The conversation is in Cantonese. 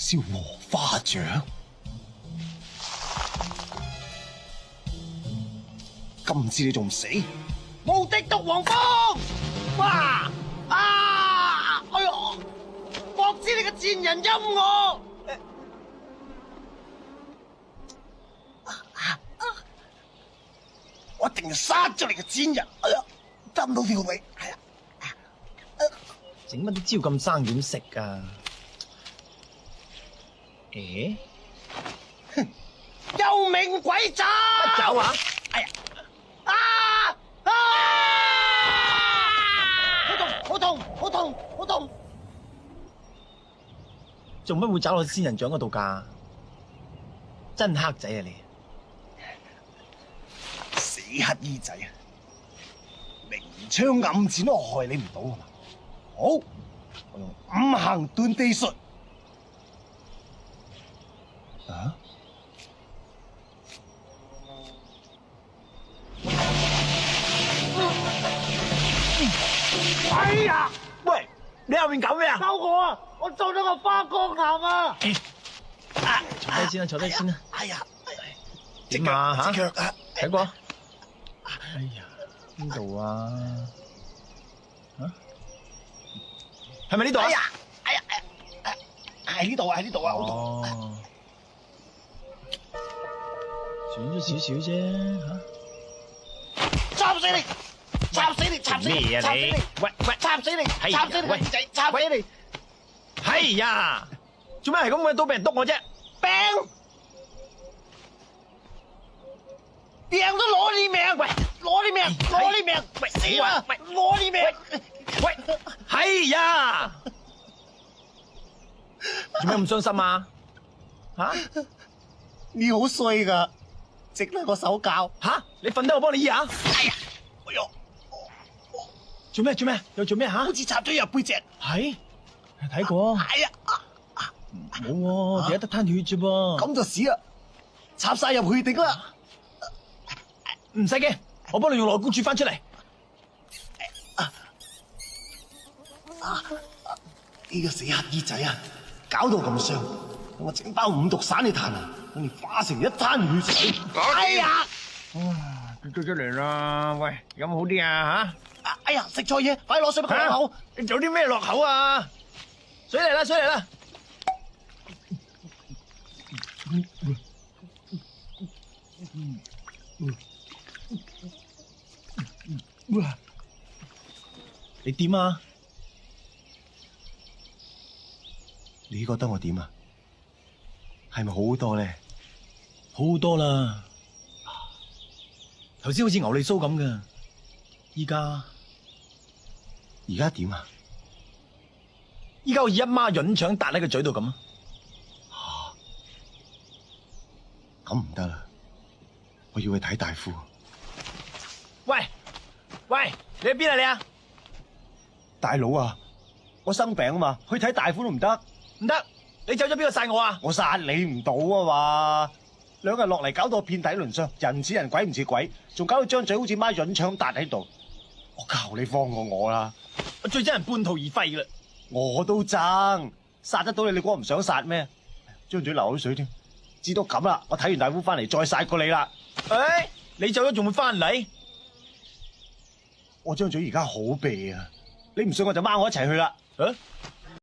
燒鵝花掌，今次你仲唔死？無敵毒黃蜂！哇！啊！哎呦！莫知你個賤人陰我！我一定要殺咗你個賤人！哎呀，得唔到條尾，係啊！整乜啲招咁生點食㗎？誒，幽冥鬼爪！乜爪啊？哎呀！啊！啊！好痛！好痛！好痛！好痛！做乜會找落仙人掌嗰度㗎？真黑仔啊你！死乞衣仔啊！明槍暗箭都害你唔到啊嘛！好，我用五行斷地術。啊！哎呀！喂，你後面搞咩啊？救我啊！我做咗個花崗岩啊！坐低先啦，坐低先啦。哎呀！點啊嚇？隻腳啊！睇過？哎呀，邊度啊？嚇？係咪呢度啊？哎呀！哎呀！喺呢度啊！喺呢度啊！好痛！哦，轉咗少少啫嚇。插死你！插死你！插死你！咩啊你？喂喂，插死你！係插死你！喂仔！插死你！係呀，做咩係咁嘅都俾人督我啫？病！病都攞你命！喂，攞你命！攞你命！喂，死啦！喂攞你命！喂，係呀，做咩咁傷心啊？嚇你好衰噶，直甩個手教。嚇，你瞓低我幫你醫下。哎呀！哎呦！做咩？做咩？又做咩嚇？好似插咗入背脊。係睇過，哎呀！冇喎，而家得攤血啫噃。咁就屎啦！插晒入去頂啦！唔使驚，我幫你用內功煮翻出嚟。呢個死乞衣仔啊，搞到咁傷，我整包五毒散你彈啊，等你化成一灘血水。哎呀！跌咗出嚟啦！喂，有冇好啲啊？哎呀！食錯嘢，快攞水俾佢落口。你有啲咩落口啊？水嚟啦，水嚟啦！你點啊？你覺得我點啊？係咪好多咧？好多啦！頭先好似牛脷酥咁噶，而家點啊？依家好似一孖潤腸搭喺個嘴度咁啊！咁唔得啦，我要去睇大夫。喂，你喺邊啊你啊？大佬啊，我生病啊嘛，去睇大夫都唔得。唔得，你走咗邊個殺我啊？我殺你唔到啊嘛！兩日落嚟搞到我遍體鱗傷，人似人鬼唔似鬼，仲搞到張嘴好似孖潤腸搭喺度。我求你放過我啦！我最憎人半途而廢啦！我都憎，殺得到你，你估我唔想殺咩？張嘴流口水添。至到咁啦，我睇完大夫翻嚟再殺過你啦。誒，你走咗仲會翻嚟？我張嘴而家好痹啊！你唔信我就掹我一齊去啦。啊？